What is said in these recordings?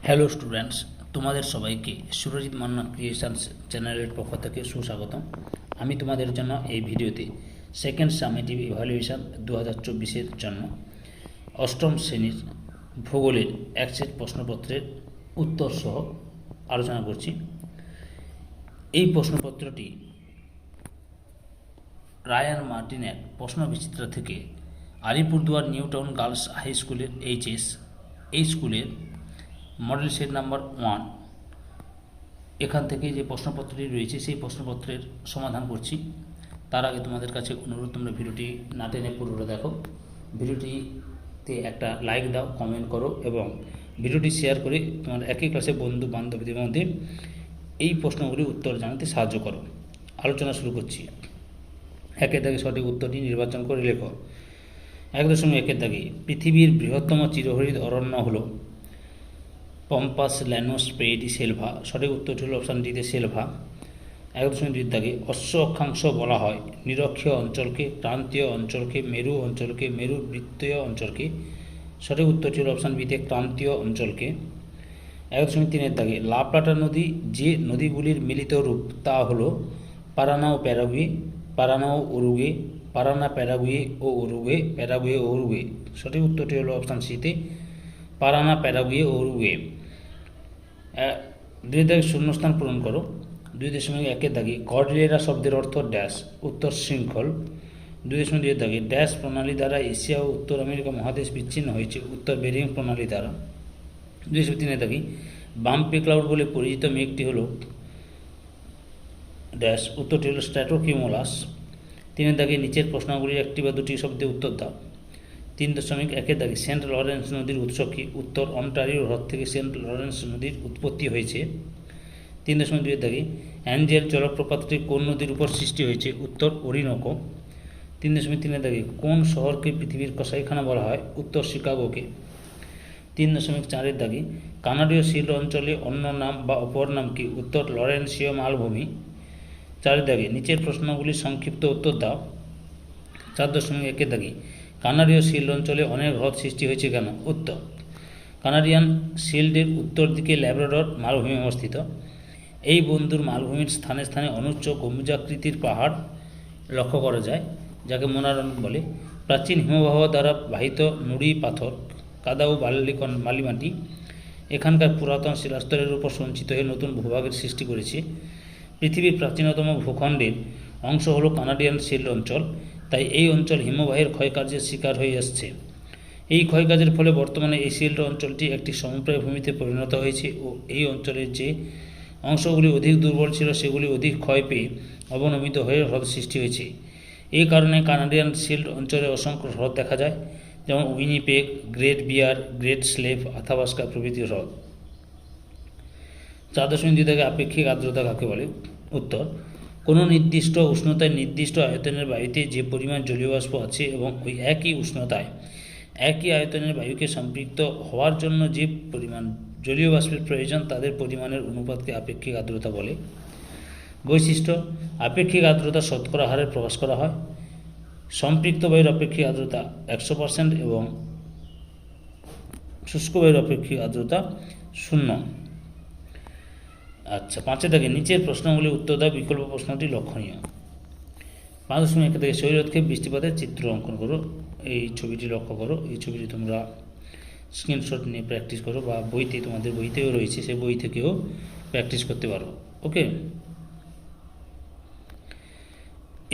Hello students, তোমাদের সবাইকে Surajit Manna creations চ্যানেলের পক্ষ থেকে সুস্বাগতম। আমি তোমাদের জন্য এই ভিডিওতে সেকেন্ড সামেটিভ ইভ্যালুয়েশন 2024-এর জন্য অষ্টম শ্রেণীর ভূগোলের এক সেট প্রশ্নপত্রের উত্তর সহ আলোচনা করছি। এই প্রশ্নপত্রটি রায়ান মার্টিনের প্রশ্নবিচিত্রা থেকে Alipurduar new town girls high স্কুলের এই স্কুলের মডেল সেট নাম্বার 1 এখান থেকে যে প্রশ্নপত্রটি রয়েছে সেই প্রশ্নপত্রের সমাধান করছি। তার আগে তোমাদের কাছে অনুরোধ, তোমরা ভিডিওটি না টেনে পুরোটা দেখো, ভিডিওটিতে একটা লাইক দাও, কমেন্ট করো এবং ভিডিওটি শেয়ার করে তোমার একই ক্লাসে বন্ধু বান্ধবীদের মধ্যে এই প্রশ্নগুলির উত্তর জানাতে সাহায্য করো। আলোচনা শুরু করছি। একের দাগে সঠিক উত্তরটি নির্বাচন করে লেখো। 1.1 দাগে পৃথিবীর বৃহত্তম চিরহরিৎ অরণ্য হলো পম্পাস ল্যানোস্পেডি সেলভা। সঠিক উত্তরটি হল অপশান ডিতে সেলভা। 1.2 দাগে অশ্ব অক্ষাংশ বলা হয় নিরক্ষীয় অঞ্চলকে, ক্রান্তীয় অঞ্চলকে, মেরু অঞ্চলকে, মেরু বৃত্তীয় অঞ্চলকে। সঠিক উত্তরটি হল অপশান বিতে ক্রান্তীয় অঞ্চলকে। 1.3 দাগে লা প্লাটা নদী যে নদীগুলির মিলিত রূপ তা হল পারানা ও প্যারাগুয়ে, পারানা ও উরুগুয়ে, পারানা প্যারাগুয়ে ও উরুগুয়ে, প্যারাগুয়ে ও উরুগুয়ে। সঠিক উত্তরটি হল অপশান সিতে পারানা প্যারাগুয়ে ও উরুগুয়ে। 2 দাগে শূন্যস্থান পূরণ করো। 2.1 দাগে কর্ডিলেরা শব্দের অর্থ ড্যাশ। উত্তর শৃঙ্খল। 2.2 দাগে ড্যাশ প্রণালী দ্বারা এশিয়া ও উত্তর আমেরিকা মহাদেশ বিচ্ছিন্ন হয়েছে। উত্তর বেরিং প্রণালী দ্বারা। 2.3 দাগে বাম্পি ক্লাউড বলে পরিচিত মেঘটি হল ড্যাশ। উত্তরটি হল স্ট্র্যাটোকিউমুলাস। 3 দাগে নিচের প্রশ্নগুলির একটি বা দুটি শব্দে উত্তর দাও। 3.1 দাগে সেন্ট লরেন্স নদীর উৎস কি? উত্তর অন্টারিও হ্রদ থেকে সেন্ট লরেন্স নদীর উৎপত্তি হয়েছে। 3.2 দাগে অ্যাঞ্জেল জলপ্রপাতটি কোন নদীর উপর সৃষ্টি হয়েছে? উত্তর ওরিনোকো। 3.3 দাগে কোন শহরকে পৃথিবীর কসাইখানা বলা হয়? উত্তর শিকাগোকে। 3.4 দাগে কানাডীয় শিল্ড অঞ্চলে অন্য নাম বা অপর নাম কি? উত্তর লরেন্সীয় মালভূমি। 4 দাগে নিচের প্রশ্নগুলির সংক্ষিপ্ত উত্তর দাও। 4.1 দাগে কানাডীয় শিল্ড অঞ্চলে অনেক হ্রদ সৃষ্টি হয়েছে কেন? উত্তর কানাডিয়ান শিল্ডের উত্তর দিকে ল্যাব্রাডর মালভূমি অবস্থিত। এই বন্ধুর মালভূমির স্থানে স্থানে অনুচ্চ গম্বুজাকৃতির পাহাড় লক্ষ্য করা যায়, যাকে মোনারণ বলে। প্রাচীন হিমবাহ দ্বারা বাহিত নুড়ি পাথর, কাদা ও বালিমাটি এখানকার পুরাতন শিলাস্তরের উপর সঞ্চিত হয়ে নতুন ভূভাগের সৃষ্টি করেছে। পৃথিবীর প্রাচীনতম ভূখণ্ডের অংশ হল কানাডিয়ান শিল্ড অঞ্চল, তাই এই অঞ্চল হিমবাহের ক্ষয়কার্যের শিকার হয়ে আসছে। এই ক্ষয়কার্যের ফলে বর্তমানে এই শিল্ড অঞ্চলটি একটি সমপ্রায় ভূমিতে পরিণত হয়েছে ও এই অঞ্চলের যে অংশগুলি অধিক দুর্বল ছিল সেগুলি অধিক ক্ষয় পেয়ে অবনমিত হয়ে হ্রদ সৃষ্টি হয়েছে। এই কারণে কানাডিয়ান শিল্ড অঞ্চলে অসংখ্য হ্রদ দেখা যায়, যেমন উইনিপেগ, গ্রেট বিয়ার, গ্রেট স্লেভ, আথাবাস্কা প্রভৃতি হ্রদ। 4.2 দাগে আপেক্ষিক আর্দ্রতা কাকে বলে? উত্তর কোনো নির্দিষ্ট উষ্ণতায় নির্দিষ্ট আয়তনের বায়ুতে যে পরিমাণ জলীয় বাষ্প আছে এবং ওই একই উষ্ণতায় একই আয়তনের বায়ুকে সম্পৃক্ত হওয়ার জন্য যে পরিমাণ জলীয় বাষ্পের প্রয়োজন তাদের পরিমাণের অনুপাতকে আপেক্ষিক আর্দ্রতা বলে। বৈশিষ্ট্য: আপেক্ষিক আর্দ্রতা শতকরা হারে প্রকাশ করা হয়। সম্পৃক্ত বায়ুর আপেক্ষিক আর্দ্রতা 100% এবং শুষ্ক বায়ুর আপেক্ষিক আর্দ্রতা 0। আচ্ছা, 5 দাগে নিচের প্রশ্নগুলি উত্তর দাও, বিকল্প প্রশ্নটি লক্ষণীয়। 5.1 থেকে শৈরতকে বৃষ্টিপাতের চিত্র অঙ্কন করো। এই ছবিটি লক্ষ্য করো। এই ছবিটি তোমরা স্ক্রিনশট নিয়ে প্র্যাকটিস করো বা বইতে, তোমাদের বইতেও রয়েছে, সেই বই থেকেও প্র্যাকটিস করতে পারো। ওকে।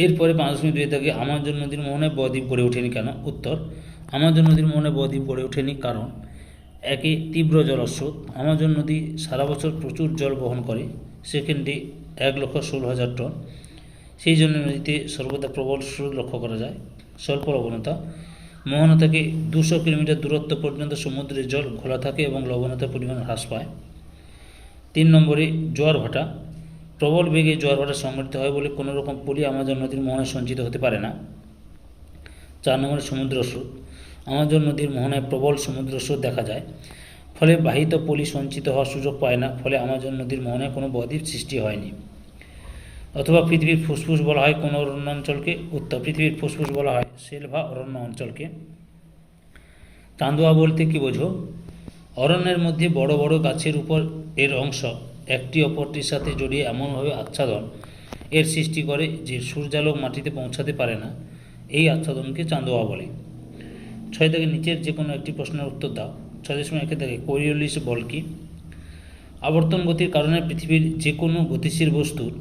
এরপরে 5.2 থেকে আমাজন নদীর মোহনায় বদ্বীপ গড়ে ওঠেনি কেন? উত্তর আমাজন নদীর মোহনায় বদ্বীপ গড়ে ওঠেনি কারণ একে তীব্র জলস্রোত। আমাজন নদী সারা বছর প্রচুর জল বহন করে, সেকেন্ডে 1,16,000 টন। সেই জন্য নদীতে সর্বদা প্রবল স্রোত লক্ষ্য করা যায়। স্বল্প লবণতা: মোহনা থেকে 200 কিলোমিটার দূরত্ব পর্যন্ত সমুদ্রের জল ঘোলা থাকে এবং লবণতার পরিমাণ হ্রাস পায়। 3 নম্বরে জোয়ার ভাটা: প্রবল বেগে জোয়ার ভাটা সংঘটিত হয় বলে কোনো রকম পলি আমাজন নদীর মোহনায় সঞ্চিত হতে পারে না। 4 নম্বরে সমুদ্র স্রোত: আমাজন নদীর মোহনায় প্রবল সমুদ্র স্রোত দেখা যায়, ফলে বাহিত পলি সঞ্চিত হওয়ার সুযোগ পায় না, ফলে আমাজন নদীর মোহনায় কোনো বদ্বীপ সৃষ্টি হয়নি। অথবা পৃথিবীর ফুসফুস বলা হয় কোন অরণ্য অঞ্চলকে? উত্তর পৃথিবীর ফুসফুস বলা হয় সেলভা অরণ্য অঞ্চলকে। চান্দোয়া বলতে কি বোঝো? অরণ্যের মধ্যে বড় বড় গাছের উপর এর অংশ একটি অপরটির সাথে জড়িয়ে এমনভাবে আচ্ছাদন এর সৃষ্টি করে যে সূর্যালোক মাটিতে পৌঁছাতে পারে না। এই আচ্ছাদনকে চাঁদোয়া বলে। 6 থেকে নিচের যে কোনো একটি প্রশ্নের উত্তর দাও। 6.1 থেকে কোরিওলিস বল কি? আবর্তন গতির কারণে পৃথিবীর যে কোনো গতিশীল বস্তুর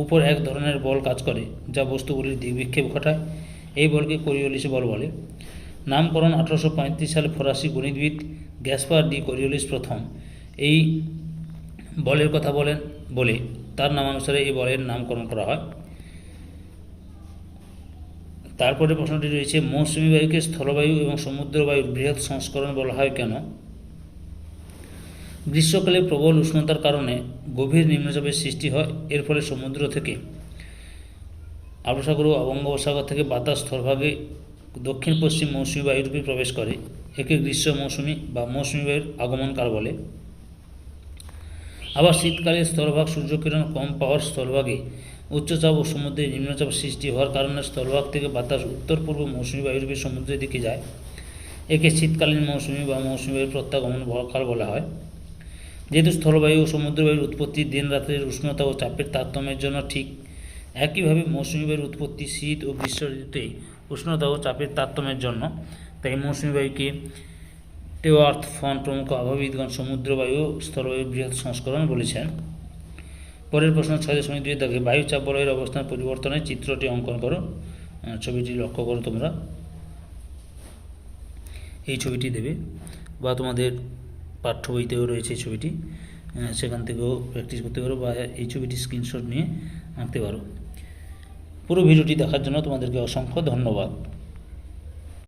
উপর এক ধরনের বল কাজ করে যা বস্তুগুলির দিক বিক্ষেপ ঘটায়। এই বলকে কোরিওলিস বল বলে। নামকরণ 1835 সালে ফরাসি গণিতবিদ গ্যাসপার ডি কোরিওলিস প্রথম এই বলের কথা বলে তার নামানুসারে এই বলের নামকরণ করা হয়। তারপরে প্রশ্নটি রয়েছে, মৌসুমী বায়ুকে স্থলবায়ু এবং সমুদ্রবায়ুর বৃহৎ সংস্করণ বলা হয় কেন? গ্রীষ্মকালে প্রবল উষ্ণতার কারণে গভীর নিম্নচাপের সৃষ্টি হয়। এর ফলে সমুদ্র থেকে আরব সাগর ও বঙ্গোপসাগর থেকে বাতাস স্থলভাগে দক্ষিণ পশ্চিম মৌসুমী বায়ুরূপে প্রবেশ করে। একে গ্রীষ্ম মৌসুমী বা মৌসুমী বায়ুর আগমনকাল বলে। আবার শীতকালে স্থলভাগ সূর্যকিরণ কম পাওয়ার স্থলভাগে উচ্চচাপ ও সমুদ্রে নিম্নচাপ সৃষ্টি হওয়ার কারণে স্থলভাগ থেকে বাতাস উত্তর পূর্ব মৌসুমী বায়ুরূপে সমুদ্রের দিকে যায়। একে শীতকালীন মৌসুমী বা মৌসুমী বায়ুর প্রত্যাগমন কাল বলা হয়। যেহেতু স্থলবায়ু ও সমুদ্রবায়ুর উৎপত্তি দিন রাতের উষ্ণতা ও চাপের তারতম্যের জন্য ঠিক একইভাবে মৌসুমী বায়ুর উৎপত্তি শীত ও গ্রীষ্ম ঋতুতে উষ্ণতা ও চাপের তারতম্যের জন্য, তাই মৌসুমী বায়ুকে টেওয়ার্থ ফন প্রমুখ আবহাওয়াবিদগণ সমুদ্রবায়ু ও স্থলবায়ুর বৃহৎ সংস্করণ বলেছেন। পরের প্রশ্ন 6.2 দাগে বায়ু চাপ বলয়ের অবস্থান পরিবর্তনের চিত্রটি অঙ্কন করো। ছবিটি লক্ষ্য করো তোমরা। এই ছবিটি দেবে বা তোমাদের পাঠ্য বইতেও রয়েছে এই ছবিটি, সেখান থেকেও প্র্যাকটিস করতে পারো বা এই ছবিটি স্ক্রিনশট নিয়ে আঁকতে পারো। পুরো ভিডিওটি দেখার জন্য তোমাদেরকে অসংখ্য ধন্যবাদ।